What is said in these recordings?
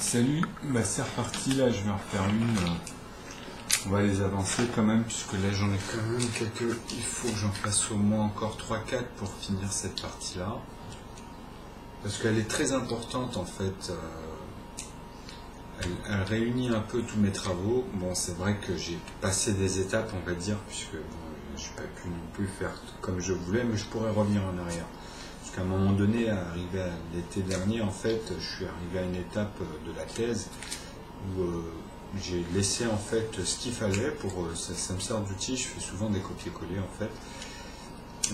Salut, bah c'est reparti, là je vais en refaire une. On va les avancer quand même, puisque là j'en ai quand même quelques. Il faut que j'en fasse au moins encore 3-4 pour finir cette partie-là. Parce qu'elle est très importante en fait. Elle réunit un peu tous mes travaux. Bon, c'est vrai que j'ai passé des étapes, on va dire, puisque bon, je n'ai pas pu non plus faire comme je voulais, mais je pourrais revenir en arrière. Parce qu'à un moment donné, arrivé à l'été dernier, en fait, je suis arrivé à une étape de la thèse où j'ai laissé en fait ce qu'il fallait pour ça me sert d'outil. Je fais souvent des copier-coller en fait.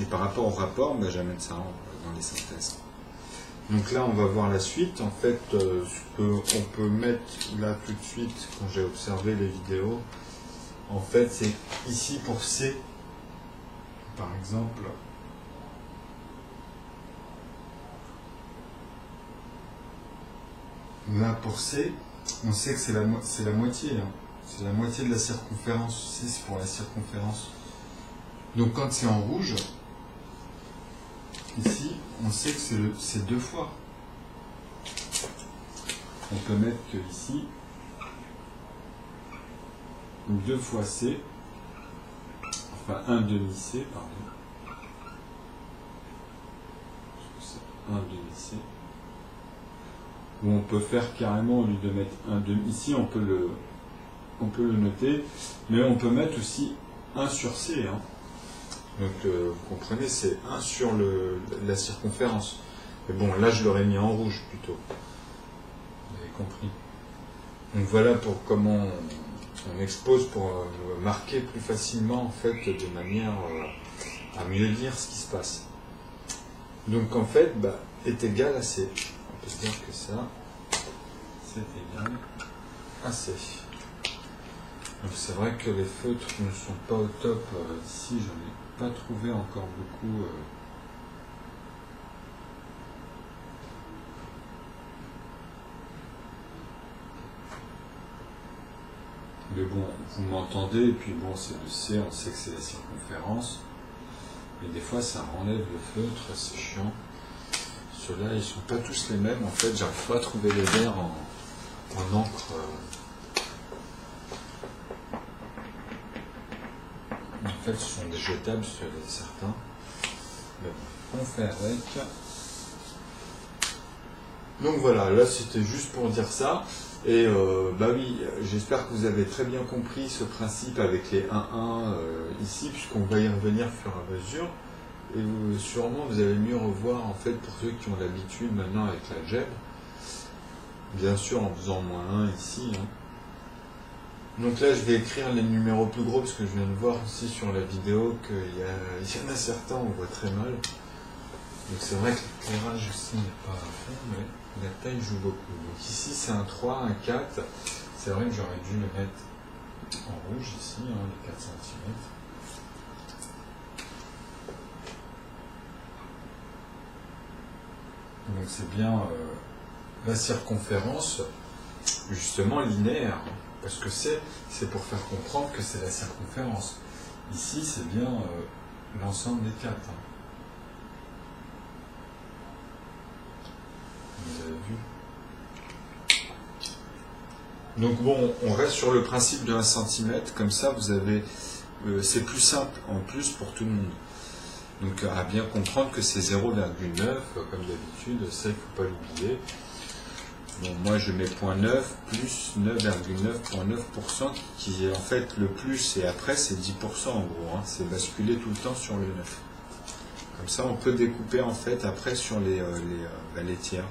Et par rapport au rapport, ben, j'amène ça dans les synthèses. Donc là, on va voir la suite. En fait, ce qu'on peut mettre là tout de suite, quand j'ai observé les vidéos, en fait, c'est ici pour C, par exemple. Là, pour C, on sait que c'est la moitié. Hein. C'est la moitié de la circonférence. C, c'est pour la circonférence. Donc, quand c'est en rouge, ici, on sait que c'est 2 fois. On peut mettre que ici, 2 fois C, enfin 1 demi-C, pardon. C'est 1 demi-C. Ou on peut faire carrément, au lieu de mettre 1 demi, ici on peut le noter, mais on peut mettre aussi 1 sur C. Hein. Donc vous comprenez, c'est 1 sur la circonférence. Mais bon, là je l'aurais mis en rouge plutôt. Vous avez compris. Donc voilà pour comment on expose pour marquer plus facilement en fait de manière à mieux lire ce qui se passe. Donc en fait, est égal à C. On peut dire que ça, c'est égal à C. Donc c'est vrai que les feutres ne sont pas au top ici, j'en ai pas trouvé encore beaucoup. Mais bon, vous m'entendez, et puis bon, c'est le C, on sait que c'est la circonférence. Mais des fois, ça enlève le feutre, c'est chiant. Ceux-là, ils ne sont pas tous les mêmes. En fait, j'arrive pas à trouver les verts en encre. En fait, ce sont des jetables sur certains. Mais bon, on fait avec. Donc voilà, là, c'était juste pour dire ça. Et oui, j'espère que vous avez très bien compris ce principe avec les 1-1 ici, puisqu'on va y revenir au fur et à mesure. Et sûrement vous allez mieux revoir en fait pour ceux qui ont l'habitude maintenant avec l'algèbre. Bien sûr en faisant -1 ici. Hein. Donc là je vais écrire les numéros plus gros parce que je viens de voir aussi sur la vidéo qu'il y en a certains on voit très mal. Donc c'est vrai que l'éclairage aussi n'est pas à fond, mais la taille joue beaucoup. Donc ici c'est un 3, un 4. C'est vrai que j'aurais dû le mettre en rouge ici, hein, les 4 cm. Donc c'est bien la circonférence, justement linéaire, parce que c'est pour faire comprendre que c'est la circonférence. Ici c'est bien l'ensemble des 4. Hein. Vous avez vu? Donc bon, on reste sur le principe de 1 cm, comme ça vous avez, c'est plus simple en plus pour tout le monde. Donc à bien comprendre que c'est 0,9, comme d'habitude, ça il ne faut pas l'oublier. Bon, moi je mets 0,9 plus 9,9,9%, qui est en fait le plus, et après c'est 10% en gros, hein, c'est basculer tout le temps sur le 9. Comme ça on peut découper en fait après sur les tiers,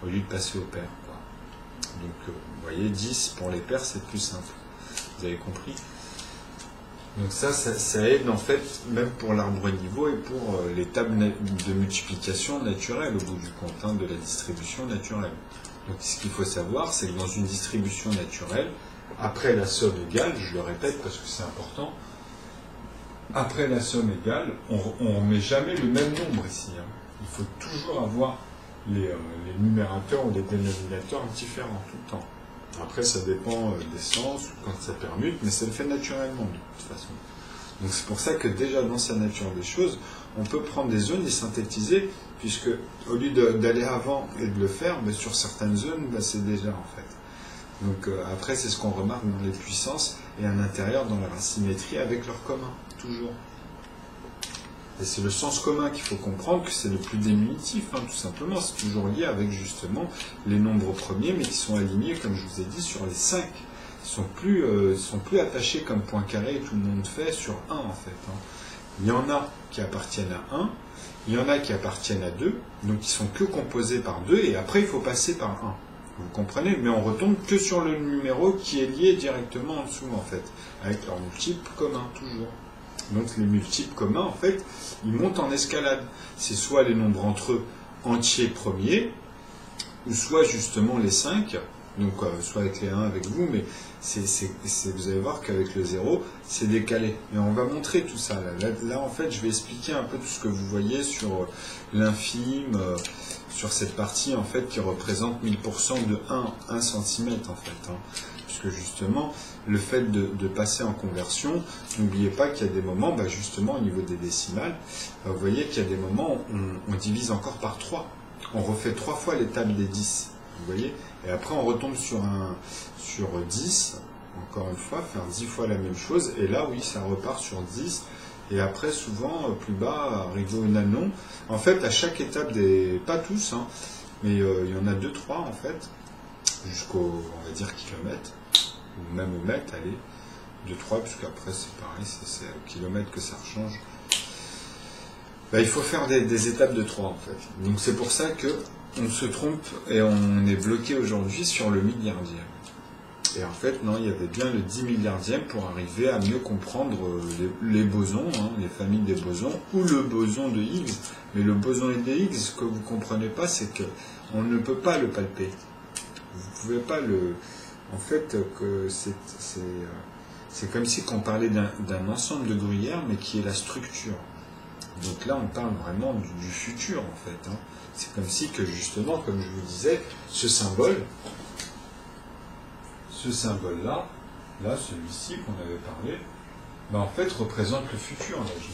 au lieu de passer au pair. Quoi. Donc vous voyez, 10 pour les pairs c'est plus simple, vous avez compris? Donc ça aide en fait même pour l'arbre niveau et pour les tables de multiplication naturelle au bout du compte, hein, de la distribution naturelle. Donc ce qu'il faut savoir, c'est que dans une distribution naturelle, après la somme égale, je le répète parce que c'est important, après la somme égale, on ne met jamais le même nombre ici. Hein. Il faut toujours avoir les numérateurs ou les dénominateurs différents tout le temps. Après, ça dépend des sens ou quand ça permute, mais ça le fait naturellement de toute façon. Donc c'est pour ça que déjà dans sa nature des choses, on peut prendre des zones et synthétiser, puisque au lieu d'aller avant et de le faire, mais sur certaines zones, c'est déjà en fait. Donc après, c'est ce qu'on remarque dans les puissances et à l'intérieur dans leur asymétrie avec leur commun, toujours. Et c'est le sens commun qu'il faut comprendre, que c'est le plus diminutif, tout simplement. C'est toujours lié avec justement les nombres premiers, mais qui sont alignés, comme je vous ai dit, sur les 5. Ils sont plus attachés comme point carré et tout le monde fait sur 1 en fait. Il y en a qui appartiennent à 1, il y en a qui appartiennent à 2, donc ils sont que composés par 2, et après il faut passer par 1. Vous comprenez? Mais on retombe que sur le numéro qui est lié directement en dessous en fait, avec leur multiple commun toujours. Donc les multiples communs, en fait, ils montent en escalade. C'est soit les nombres entre eux entiers premiers, ou soit justement les 5, donc soit avec les 1 avec vous, mais vous allez voir qu'avec le 0, c'est décalé. Et on va montrer tout ça. Là, en fait, je vais expliquer un peu tout ce que vous voyez sur l'infime, sur cette partie, en fait, qui représente 1000% de 1 cm, en fait. Puisque justement, le fait de passer en conversion, n'oubliez pas qu'il y a des moments, justement au niveau des décimales, vous voyez qu'il y a des moments où on divise encore par 3. On refait 3 fois l'étape des 10, vous voyez, et après on retombe sur 10, encore une fois, faire 10 fois la même chose, et là oui, ça repart sur 10, et après souvent, plus bas, arrivé au nanon. En fait, à chaque étape pas tous, mais il y en a 2-3 en fait, jusqu'au, on va dire, kilomètre, ou même au mètre, allez, 2-3, puisqu'après c'est pareil, c'est au kilomètre que ça rechange. Il faut faire des étapes de 3 en fait. Donc c'est pour ça que on se trompe et on est bloqué aujourd'hui sur le milliardième. Et en fait, non, il y avait bien le 10 milliardième pour arriver à mieux comprendre les bosons, les familles des bosons, ou le boson de Higgs. Mais le boson de Higgs, ce que vous ne comprenez pas, c'est qu'on ne peut pas le palper. Vous ne pouvez pas le... En fait, que c'est comme si on parlait d'un ensemble de gruyères, mais qui est la structure. Donc là, on parle vraiment du futur, en fait. C'est comme si que, justement, comme je vous disais, ce symbole-là, là, celui-ci qu'on avait parlé, en fait, représente le futur. Là, je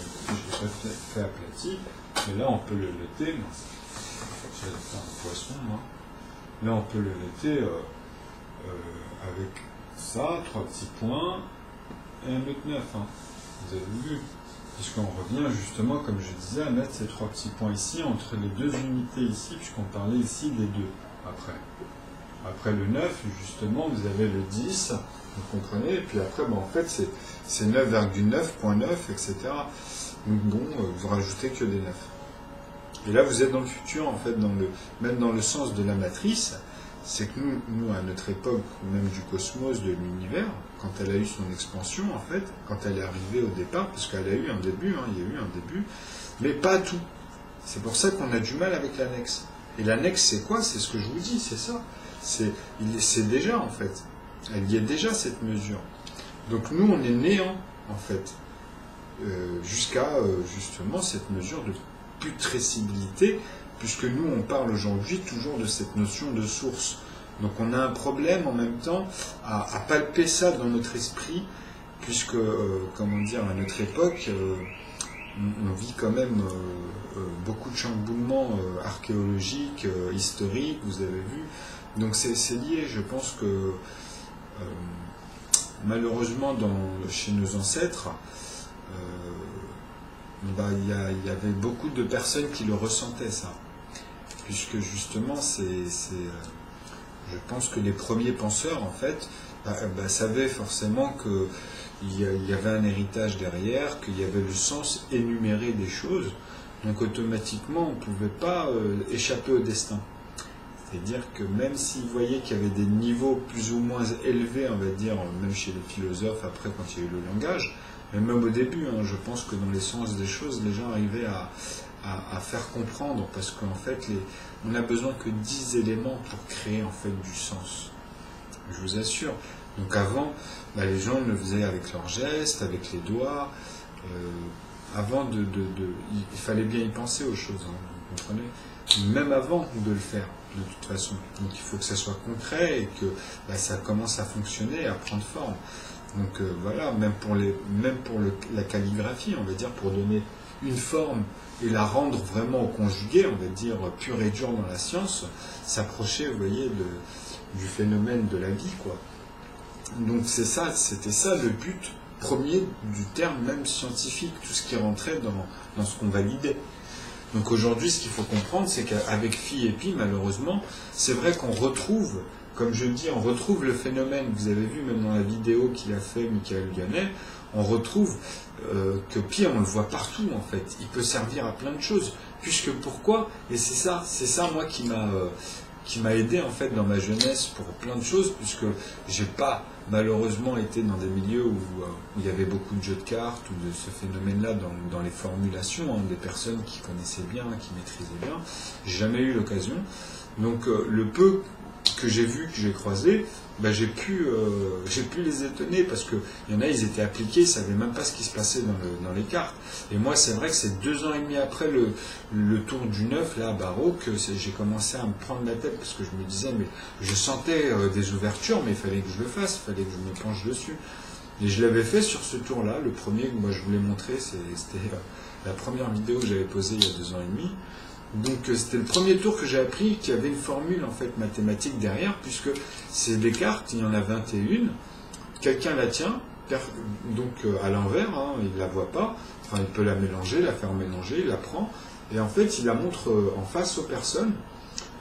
l'ai fait aplati, mais là, on peut le laiter. J'ai fait un poisson, Là, on peut le laiter avec ça, 3 petits points, et 1,9 m. Vous avez vu? Puisqu'on revient justement, comme je disais, à mettre ces 3 petits points ici, entre les 2 unités ici, puisqu'on parlait ici des 2, après. Après le 9, justement, vous avez le 10, vous comprenez, et puis après, en fait, c'est 9,9.9, etc. Donc bon, vous rajoutez que des 9. Et là, vous êtes dans le futur, en fait, même dans le sens de la matrice, c'est que nous, à notre époque, même du cosmos, de l'univers, quand elle a eu son expansion, en fait, quand elle est arrivée au départ, parce qu'elle a eu un début, il y a eu un début, mais pas tout. C'est pour ça qu'on a du mal avec l'annexe. Et l'annexe, c'est quoi? C'est ce que je vous dis, c'est ça. C'est déjà, en fait. Il y a déjà cette mesure. Donc nous, on est néant, en fait, jusqu'à, justement, cette mesure de putrescibilité, puisque nous, on parle aujourd'hui toujours de cette notion de source. Donc on a un problème en même temps à palper ça dans notre esprit, puisque, comment dire, à notre époque, on vit quand même beaucoup de chamboulements archéologiques, historiques, vous avez vu. Donc c'est lié, je pense que malheureusement chez nos ancêtres, il y avait beaucoup de personnes qui le ressentaient, ça. Puisque justement, je pense que les premiers penseurs, en fait, savaient forcément qu'il y avait un héritage derrière, qu'il y avait le sens énuméré des choses, donc automatiquement, on ne pouvait pas échapper au destin. C'est-à-dire que même s'ils voyaient qu'il y avait des niveaux plus ou moins élevés, on va dire, même chez les philosophes, après, quand il y a eu le langage, mais même au début, je pense que dans l'essence des choses, les gens arrivaient à faire comprendre, parce qu'en fait, on n'a besoin que 10 éléments pour créer en fait du sens. Je vous assure. Donc avant, les gens le faisaient avec leurs gestes, avec les doigts. Avant il fallait bien y penser aux choses, vous comprenez? Même avant de le faire, de toute façon. Donc il faut que ça soit concret et que ça commence à fonctionner, à prendre forme. Donc voilà, même pour la calligraphie, on va dire, pour donner une forme et la rendre vraiment au conjugué, on va dire pur et dur dans la science, s'approcher, vous voyez, du phénomène de la vie, quoi. Donc c'était ça le but premier du terme même scientifique, tout ce qui rentrait dans ce qu'on validait. Donc aujourd'hui, ce qu'il faut comprendre, c'est qu'avec Phi et Pi, malheureusement, c'est vrai qu'on retrouve, comme je dis, on retrouve le phénomène, vous avez vu même dans la vidéo qu'il a fait Michael Gannet, on retrouve que Pi, on le voit partout en fait. Il peut servir à plein de choses. Puisque pourquoi? Et c'est ça moi qui m'a aidé en fait dans ma jeunesse pour plein de choses, puisque j'ai pas malheureusement été dans des milieux où il y avait beaucoup de jeux de cartes ou de ce phénomène-là dans les formulations, hein, des personnes qui connaissaient bien, qui maîtrisaient bien. J'ai jamais eu l'occasion. Donc le peu que j'ai vu, que j'ai croisé, ben, j'ai pu les étonner parce que il y en a, ils étaient appliqués, ils savaient même pas ce qui se passait dans les cartes. Et moi, c'est vrai que c'est 2 ans et demi après le tour du 9 là à Barreau que j'ai commencé à me prendre la tête parce que je me disais, mais je sentais des ouvertures, mais il fallait que je le fasse, il fallait que je me penche dessus. Et je l'avais fait sur ce tour-là. Le premier que moi je voulais montrer, c'était la première vidéo que j'avais posée il y a 2 ans et demi. Donc c'était le premier tour que j'ai appris qui avait une formule en fait mathématique derrière, puisque c'est des cartes, il y en a 21, quelqu'un la tient, donc à l'envers, hein, il ne la voit pas, enfin il peut la mélanger, la faire mélanger, il la prend, et en fait il la montre en face aux personnes,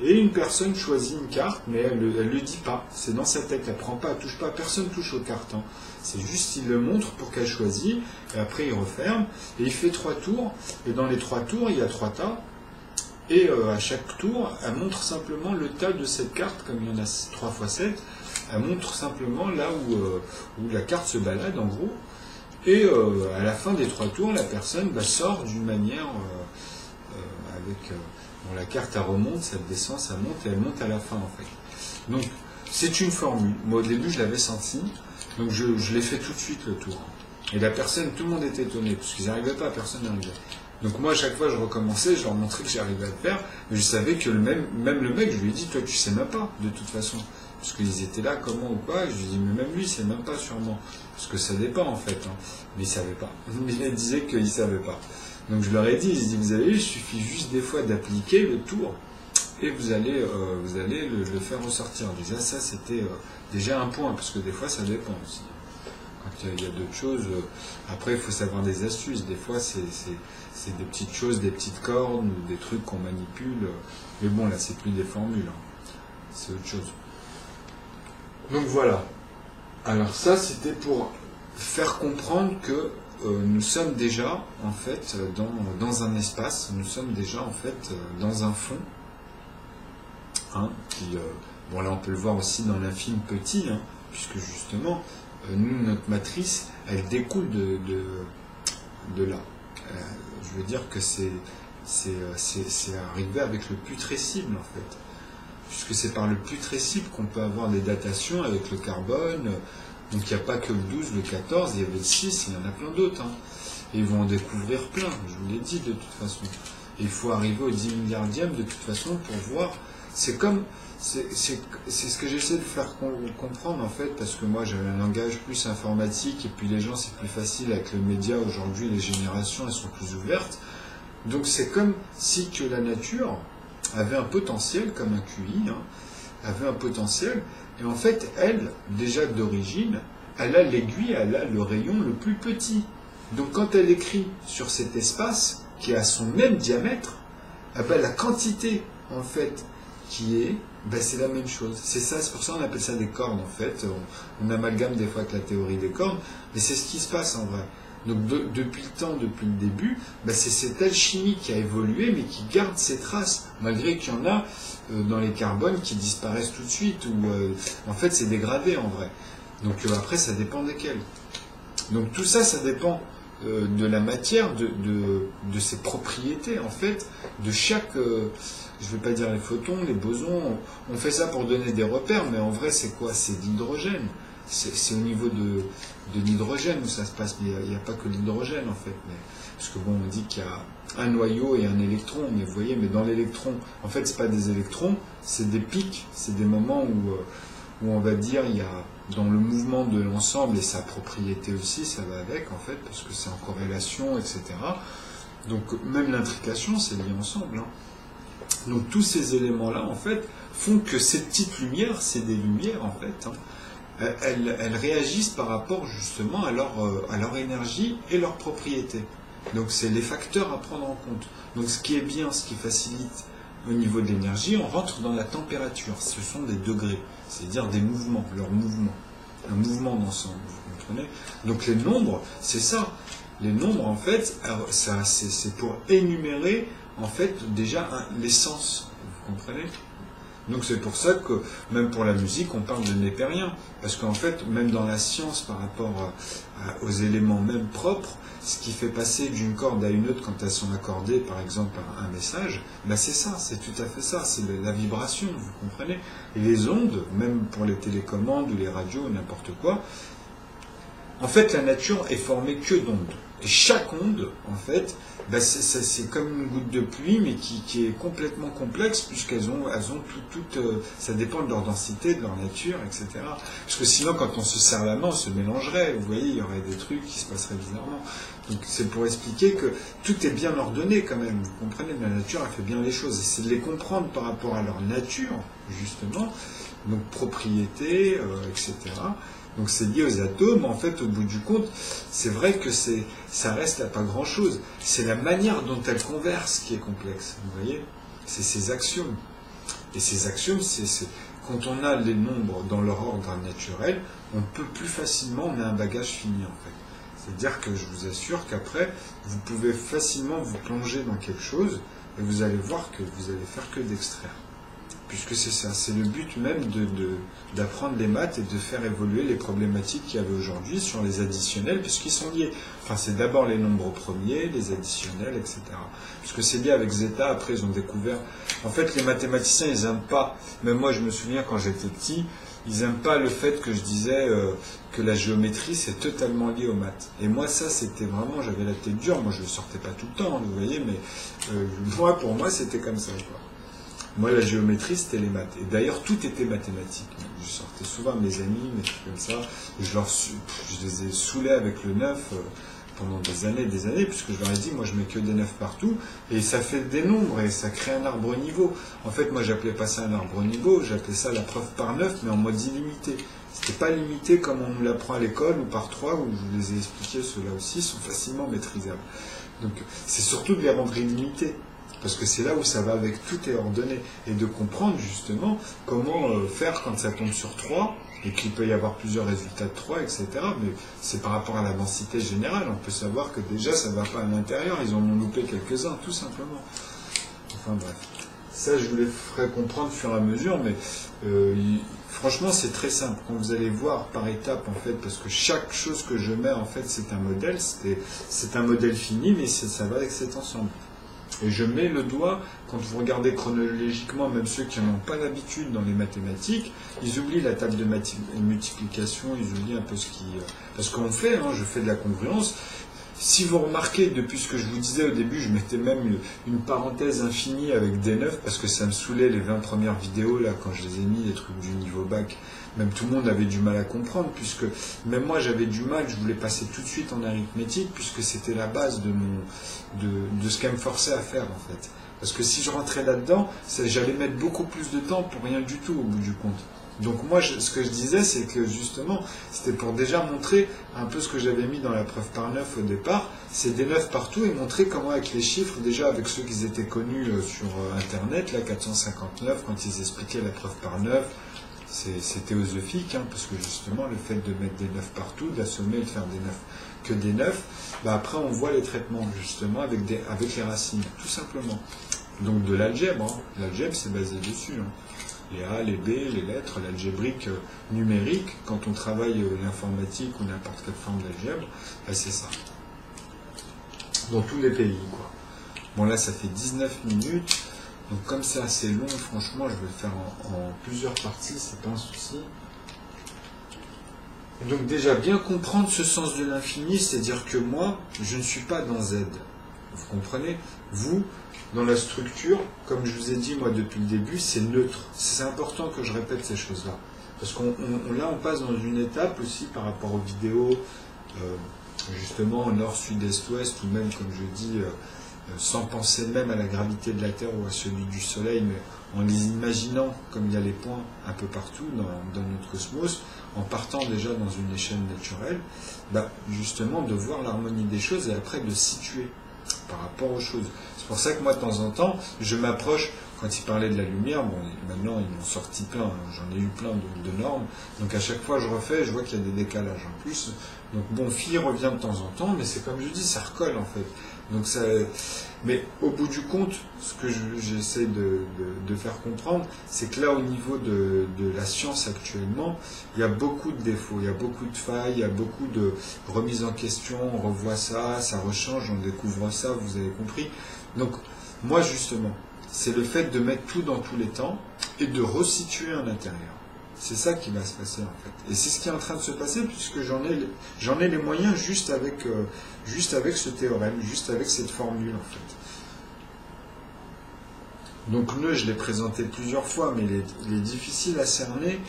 et une personne choisit une carte, mais elle ne le dit pas, c'est dans sa tête, elle ne prend pas, elle touche pas, personne touche aux cartes, hein. C'est juste il le montre pour qu'elle choisisse, et après il referme, et il fait 3 tours, et dans les 3 tours il y a 3 tas. Et à chaque tour, elle montre simplement le tas de cette carte, comme il y en a 3 x 7, elle montre simplement là où la carte se balade, en gros. Et à la fin des 3 tours, la personne sort d'une manière avec... bon, la carte, elle remonte, ça descend, ça monte, et elle monte à la fin, en fait. Donc, c'est une formule. Moi, au début, je l'avais senti, donc je l'ai fait tout de suite, le tour. Et la personne, tout le monde était étonné, parce qu'ils n'arrivaient pas, personne n'arrivait. Donc moi, à chaque fois, je recommençais, je leur montrais que j'arrivais à le faire, mais je savais que même le mec, je lui ai dit, toi, tu sais même pas, de toute façon. Parce qu'ils étaient là, comment ou quoi, et je lui ai dit, mais même lui, il sait même pas sûrement. Parce que ça dépend, en fait. Hein. Mais il savait pas. Il disait qu'il savait pas. Donc je leur ai dit, vous avez vu, il suffit juste des fois d'appliquer le tour, et vous allez le faire ressortir. Déjà, ça, c'était déjà un point, parce que des fois, ça dépend aussi. Quand il y a d'autres choses, après, il faut savoir des astuces. Des fois, c'est des petites choses, des petites cordes, ou des trucs qu'on manipule. Mais bon, là, c'est plus des formules. Hein. C'est autre chose. Donc voilà. Alors ça, c'était pour faire comprendre que nous sommes déjà, en fait, dans un espace. Nous sommes déjà, en fait, dans un fond. Hein, bon, là, on peut le voir aussi dans l'infime petit, hein, puisque justement, nous, notre matrice, elle découle de là. Je veux dire que c'est arrivé avec le putrescible, en fait. Puisque c'est par le putrescible qu'on peut avoir des datations avec le carbone. Donc il n'y a pas que le 12, le 14, il y avait le 6, il y en a plein d'autres. Hein. Et ils vont en découvrir plein, je vous l'ai dit de toute façon. Et il faut arriver au 10 milliardième de toute façon pour voir. C'est comme... C'est ce que j'essaie de faire comprendre en fait, parce que moi j'avais un langage plus informatique, et puis les gens c'est plus facile avec le média aujourd'hui, les générations elles sont plus ouvertes. Donc c'est comme si que la nature avait un potentiel, comme un QI, hein, avait un potentiel, et en fait elle, déjà d'origine, elle a l'aiguille, elle a le rayon le plus petit. Donc quand elle écrit sur cet espace, qui a son même diamètre, eh ben, la quantité en fait qui est, c'est la même chose. C'est ça, c'est pour ça qu'on appelle ça des cordes en fait. On amalgame des fois avec la théorie des cordes, mais c'est ce qui se passe en vrai. Donc depuis le temps, depuis le début, c'est cette alchimie qui a évolué, mais qui garde ses traces, malgré qu'il y en a dans les carbones qui disparaissent tout de suite, ou en fait c'est dégradé en vrai. Donc après ça dépend desquels. Donc tout ça, ça dépend de la matière, de ses propriétés en fait, de chaque... je ne vais pas dire les photons, les bosons, on fait ça pour donner des repères, mais en vrai c'est quoi? C'est de l'hydrogène. C'est au niveau de l'hydrogène où ça se passe, mais il n'y a pas que l'hydrogène en fait. Parce que bon, on dit qu'il y a un noyau et un électron, mais vous voyez, mais dans l'électron, en fait c'est pas des électrons, c'est des pics, c'est des moments où on va dire il y a dans le mouvement de l'ensemble et sa propriété aussi, ça va avec en fait, parce que c'est en corrélation, etc. Donc même l'intrication, c'est lié ensemble. Hein. Donc tous ces éléments-là, en fait, font que ces petites lumières, c'est des lumières en fait, hein, elles réagissent par rapport justement à leur énergie et leur propriété. Donc c'est les facteurs à prendre en compte. Donc ce qui est bien, ce qui facilite au niveau de l'énergie, on rentre dans la température. Ce sont des degrés, c'est-à-dire des mouvements, leurs mouvements. Un mouvement d'ensemble, vous comprenez? Donc les nombres, c'est ça. Les nombres, en fait, c'est pour énumérer, en fait, déjà l'essence. Vous comprenez? Donc c'est pour ça que, même pour la musique, on parle de népérien. Parce qu'en fait, même dans la science, par rapport aux éléments même propres, ce qui fait passer d'une corde à une autre quand elles sont accordées, par exemple, par un message, ben c'est ça, c'est tout à fait ça, c'est la vibration, vous comprenez? Et les ondes, même pour les télécommandes ou les radios ou n'importe quoi, en fait, la nature est formée que d'ondes. Et chaque onde, en fait, ben c'est comme une goutte de pluie, mais qui est complètement complexe, puisqu'elles ont ça dépend de leur densité, de leur nature, etc. Parce que sinon, quand on se serre la main, on se mélangerait. Vous voyez, il y aurait des trucs qui se passeraient bizarrement. Donc, c'est pour expliquer que tout est bien ordonné, quand même. Vous comprenez, la nature, elle fait bien les choses. Et c'est de les comprendre par rapport à leur nature, justement, donc propriété, etc. Donc c'est lié aux atomes, en fait, au bout du compte, c'est vrai que ça reste à pas grand-chose. C'est la manière dont elles conversent qui est complexe, vous voyez? C'est ces axiomes. Et ces axiomes, quand on a les nombres dans leur ordre naturel, on peut plus facilement, on a un bagage fini, en fait. C'est-à-dire que je vous assure qu'après, vous pouvez facilement vous plonger dans quelque chose, et vous allez voir que vous allez faire que d'extraire. Puisque c'est ça, c'est le but même d'apprendre les maths et de faire évoluer les problématiques qu'il y avait aujourd'hui sur les additionnels, puisqu'ils sont liés. Enfin, c'est d'abord les nombres premiers, les additionnels, etc. Puisque c'est lié avec zeta, après ils ont découvert... En fait, les mathématiciens, ils n'aiment pas, même moi je me souviens quand j'étais petit, ils n'aiment pas le fait que je disais que la géométrie, c'est totalement lié aux maths. Et moi, ça, c'était vraiment, j'avais la tête dure, moi je ne le sortais pas tout le temps, vous voyez, mais pour moi, c'était comme ça, quoi. Moi, la géométrie, c'était les maths. Et d'ailleurs, tout était mathématique. Je sortais souvent mes amis, mes trucs comme ça. Et je les ai saoulés avec le 9 pendant des années, puisque je leur ai dit, moi, je mets que des 9 partout. Et ça fait des nombres et ça crée un arbre niveau. En fait, moi, j'appelais pas ça un arbre niveau, j'appelais ça la preuve par 9, mais en mode illimité. C'était pas limité comme on nous l'apprend à l'école ou par 3, où je vous les ai expliqués, ceux-là aussi sont facilement maîtrisables. Donc, c'est surtout de les rendre illimités. Parce que c'est là où ça va avec tout est ordonné. Et de comprendre justement comment faire quand ça tombe sur 3, et qu'il peut y avoir plusieurs résultats de 3, etc. Mais c'est par rapport à la densité générale. On peut savoir que déjà ça ne va pas à l'intérieur, ils en ont loupé quelques-uns, tout simplement. Enfin bref. Ça, je vous les ferai comprendre au fur et à mesure, mais franchement, c'est très simple. Quand vous allez voir par étapes, en fait, parce que chaque chose que je mets, en fait, c'est un modèle. C'est un modèle fini, mais ça va avec cet ensemble. Et je mets le doigt, quand vous regardez chronologiquement, même ceux qui n'en ont pas l'habitude dans les mathématiques, ils oublient la table de multiplication, ils oublient un peu ce qui... Parce qu'on fait, hein, je fais de la congruence. Si vous remarquez, depuis ce que je vous disais au début, je mettais même une parenthèse infinie avec des 9, parce que ça me saoulait les 20 premières vidéos, là, quand je les ai mis, les trucs du niveau bac. Même tout le monde avait du mal à comprendre, puisque même moi j'avais du mal, je voulais passer tout de suite en arithmétique, puisque c'était la base de ce qu'elle me forçait à faire, en fait. Parce que si je rentrais là-dedans, j'allais mettre beaucoup plus de temps pour rien du tout, au bout du compte. Donc moi, ce que je disais, c'est que justement, c'était pour déjà montrer un peu ce que j'avais mis dans la preuve par 9 au départ, c'est des 9 partout, et montrer comment avec les chiffres, déjà avec ceux qui étaient connus sur Internet, là, 459, quand ils expliquaient la preuve par 9, c'est théosophique, hein, parce que justement, le fait de mettre des 9 partout, d'assommer et de faire que des 9, bah après on voit les traitements, justement, avec les racines, tout simplement. Donc de l'algèbre, hein. L'algèbre, c'est basé dessus, hein. Les A, les B, les lettres, l'algébrique numérique, quand on travaille l'informatique ou n'importe quelle forme d'algèbre, ben c'est ça. Dans tous les pays, quoi. Bon, là, ça fait 19 minutes. Donc, comme c'est assez long, franchement, je vais le faire en plusieurs parties, c'est pas un souci. Donc, déjà, bien comprendre ce sens de l'infini, c'est-à-dire que moi, je ne suis pas dans Z. Vous comprenez? Vous, dans la structure, comme je vous ai dit moi depuis le début, c'est neutre. C'est important que je répète ces choses-là. Parce là, on passe dans une étape aussi par rapport aux vidéos, justement, nord, sud, est, ouest, ou même, comme je dis, sans penser même à la gravité de la Terre ou à celui du Soleil, mais en les imaginant comme il y a les points un peu partout dans notre cosmos, en partant déjà dans une échelle naturelle, justement de voir l'harmonie des choses et après de situer par rapport aux choses. C'est pour ça que moi, de temps en temps, je m'approche, quand ils parlaient de la lumière, bon, maintenant ils m'ont sorti plein, hein, j'en ai eu plein de normes, donc à chaque fois je refais, je vois qu'il y a des décalages en plus. Donc bon, phi revient de temps en temps, mais c'est comme je dis, ça recolle en fait. Donc ça, mais au bout du compte, ce que j'essaie de faire comprendre, c'est que là, au niveau de la science actuellement, il y a beaucoup de défauts, il y a beaucoup de failles, il y a beaucoup de remises en question, on revoit ça, ça rechange, on découvre ça, vous avez compris. Donc, moi, justement, c'est le fait de mettre tout dans tous les temps et de resituer un intérieur. C'est ça qui va se passer, en fait. Et c'est ce qui est en train de se passer, puisque j'en ai les moyens juste avec ce théorème, juste avec cette formule, en fait. Donc, je l'ai présenté plusieurs fois, mais il est difficile à cerner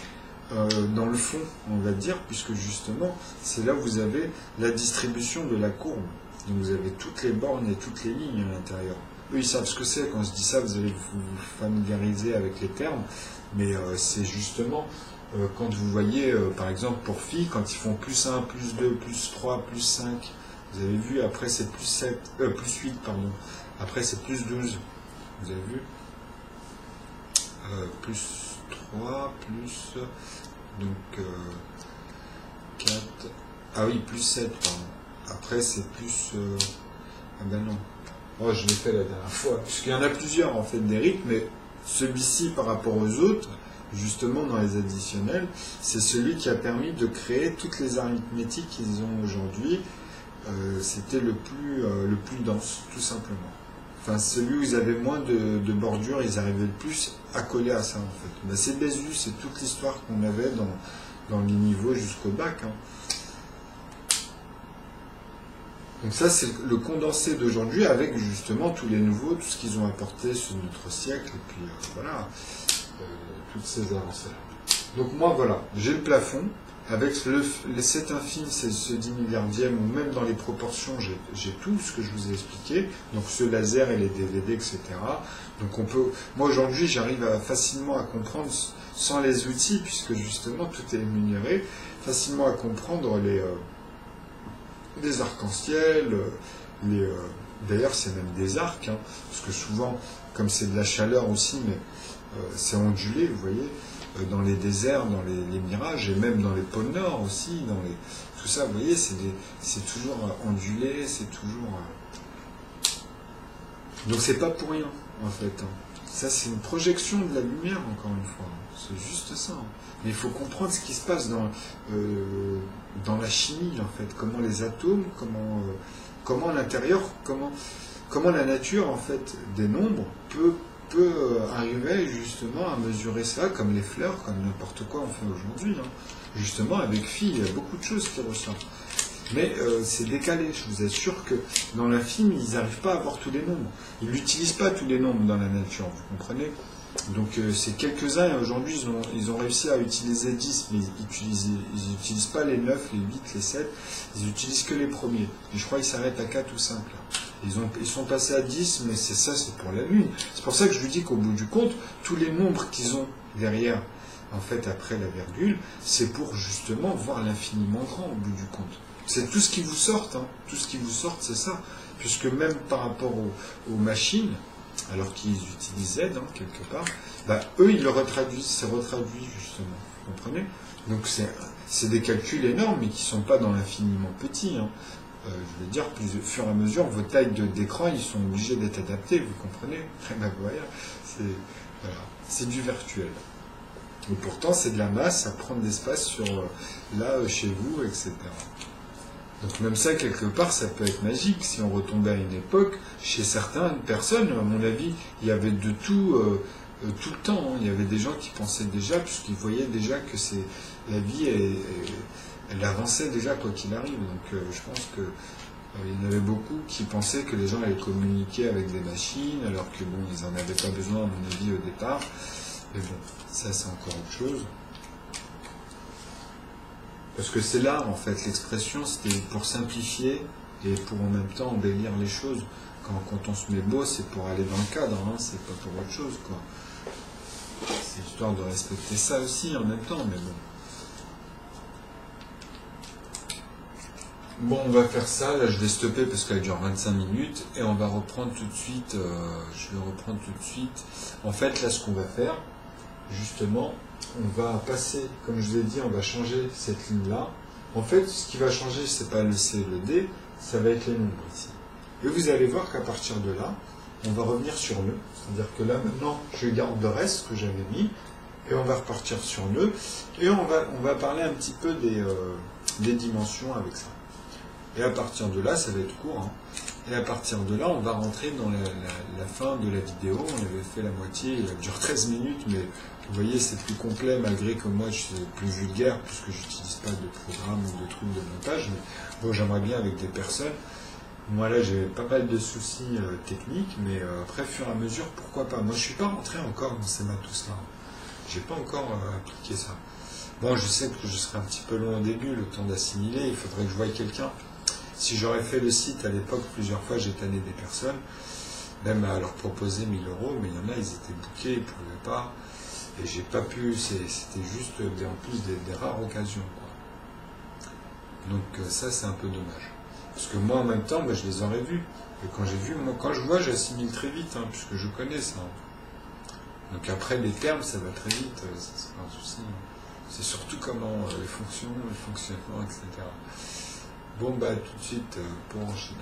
dans le fond, on va dire, puisque justement, c'est là où vous avez la distribution de la courbe. Donc, vous avez toutes les bornes et toutes les lignes à l'intérieur. Eux, ils savent ce que c'est. Quand je dis ça, vous allez vous familiariser avec les termes. Mais c'est justement, quand vous voyez, par exemple, pour phi, quand ils font plus 1, plus 2, plus 3, plus 5, vous avez vu, après c'est plus 8, pardon. Après c'est plus 12. Vous avez vu plus 3, plus, donc 4, ah oui, plus 7, pardon. Après c'est plus, ah ben non. Oh, je l'ai fait la dernière fois, puisqu'il y en a plusieurs en fait des rythmes, mais celui-ci par rapport aux autres, justement dans les additionnels, c'est celui qui a permis de créer toutes les arithmétiques qu'ils ont aujourd'hui. C'était le plus dense, tout simplement. Enfin, celui où ils avaient moins de bordures, ils arrivaient le plus à coller à ça en fait. C'est Bézu, c'est toute l'histoire qu'on avait dans les niveaux jusqu'au bac. Hein. Donc ça, c'est le condensé d'aujourd'hui avec justement tous les nouveaux, tout ce qu'ils ont apporté sur notre siècle, et puis voilà, toutes ces avancées-là. Donc moi, voilà, j'ai le plafond, avec cet infime, c'est ce 10 milliardième, ou même dans les proportions, j'ai tout ce que je vous ai expliqué, donc ce laser et les DVD, etc. Donc on peut, moi aujourd'hui, j'arrive facilement à comprendre, sans les outils, puisque justement tout est énuméré, facilement à comprendre des arcs-en-ciel, d'ailleurs c'est même des arcs, hein, parce que souvent, comme c'est de la chaleur aussi, mais c'est ondulé, vous voyez, dans les déserts, dans les mirages, et même dans les pôles nord aussi, tout ça, vous voyez, c'est toujours ondulé, c'est toujours... Donc c'est pas pour rien, en fait. Hein. Ça, c'est une projection de la lumière, encore une fois. Hein. C'est juste ça. Hein. Mais il faut comprendre ce qui se passe dans la chimie, en fait. Comment les atomes, comment l'intérieur, comment la nature, en fait, des nombres peut arriver justement à mesurer ça, comme les fleurs, comme n'importe quoi on fait aujourd'hui. Hein. Justement, avec phi, il y a beaucoup de choses qui ressortent. Mais c'est décalé, je vous assure que dans l'infime, ils n'arrivent pas à avoir tous les nombres. Ils n'utilisent pas tous les nombres dans la nature, vous comprenez? Donc c'est quelques-uns, et aujourd'hui ils ont réussi à utiliser 10, mais ils n'utilisent pas les 9, les 8, les 7, ils n'utilisent que les premiers. Et je crois qu'ils s'arrêtent à 4 ou 5 là. Ils sont passés à 10, mais c'est pour la Lune. C'est pour ça que je vous dis qu'au bout du compte, tous les nombres qu'ils ont derrière, en fait, après la virgule, c'est pour justement voir l'infiniment grand au bout du compte. C'est tout ce qui vous sort, hein. Tout ce qui vous sort, c'est ça. Puisque même par rapport aux machines, alors qu'ils utilisent Z, hein, quelque part, eux, ils le retraduisent, c'est retraduit, justement. Vous comprenez? Donc c'est des calculs énormes, mais qui ne sont pas dans l'infiniment petit. Hein. Je veux dire, au fur et à mesure, vos tailles d'écran, ils sont obligés d'être adaptés, vous comprenez? C'est du virtuel. Et pourtant, c'est de la masse à prendre d'espace là, chez vous, etc. Donc même ça, quelque part, ça peut être magique. Si on retombait à une époque, chez certaines personnes, à mon avis, il y avait de tout le temps. Hein. Il y avait des gens qui pensaient déjà, puisqu'ils voyaient déjà que la vie, elle avançait déjà quoi qu'il arrive. Donc je pense que il y en avait beaucoup qui pensaient que les gens allaient communiquer avec des machines, alors que bon, ils n'en avaient pas besoin, à mon avis, au départ. Mais bon, ça c'est encore autre chose. Parce que c'est l'art, en fait. L'expression, c'était pour simplifier et pour en même temps embellir les choses. Quand on se met beau, c'est pour aller dans le cadre, hein, c'est pas pour autre chose, quoi. C'est histoire de respecter ça aussi en même temps, mais bon. Bon, on va faire ça, là je vais stopper parce qu'elle dure 25 minutes, et on va reprendre tout de suite, je vais reprendre tout de suite. En fait, là ce qu'on va faire, justement, on va passer, comme je vous ai dit, on va changer cette ligne-là. En fait, ce qui va changer, c'est pas le C et le D, ça va être les nombres ici. Et vous allez voir qu'à partir de là, on va revenir sur nœud. C'est-à-dire que là, maintenant, je garde le reste que j'avais mis, et on va repartir sur nœud, et on va parler un petit peu des dimensions avec ça. Et à partir de là, ça va être court, hein. Et à partir de là, on va rentrer dans la fin de la vidéo. On avait fait la moitié, elle dure 13 minutes, mais vous voyez, c'est plus complet, malgré que moi, je suis plus vulgaire, puisque je n'utilise pas de programme ou de trucs de montage. Mais bon, j'aimerais bien avec des personnes. Moi, là, j'ai pas mal de soucis techniques, mais après, au fur et à mesure, pourquoi pas. Moi, je suis pas rentré encore dans ces matos-là. J'ai pas encore appliqué ça. Bon, je sais que je serai un petit peu long au début, le temps d'assimiler. Il faudrait que je voie quelqu'un. Si j'aurais fait le site à l'époque, plusieurs fois, j'ai tanné des personnes, même à leur proposer 1000 €, mais il y en a, ils étaient bouqués, ils ne pouvaient pas, et j'ai pas pu, c'était juste en plus des rares occasions, quoi. Donc ça, c'est un peu dommage. Parce que moi, en même temps, je les aurais vus. Et quand j'ai vu, moi, quand je vois, j'assimile très vite, hein, puisque je connais ça. Donc après, les termes, ça va très vite, ça c'est pas un souci. C'est surtout comment les fonctions, le fonctionnement, etc. Bon, tout de suite, pour enchaîner.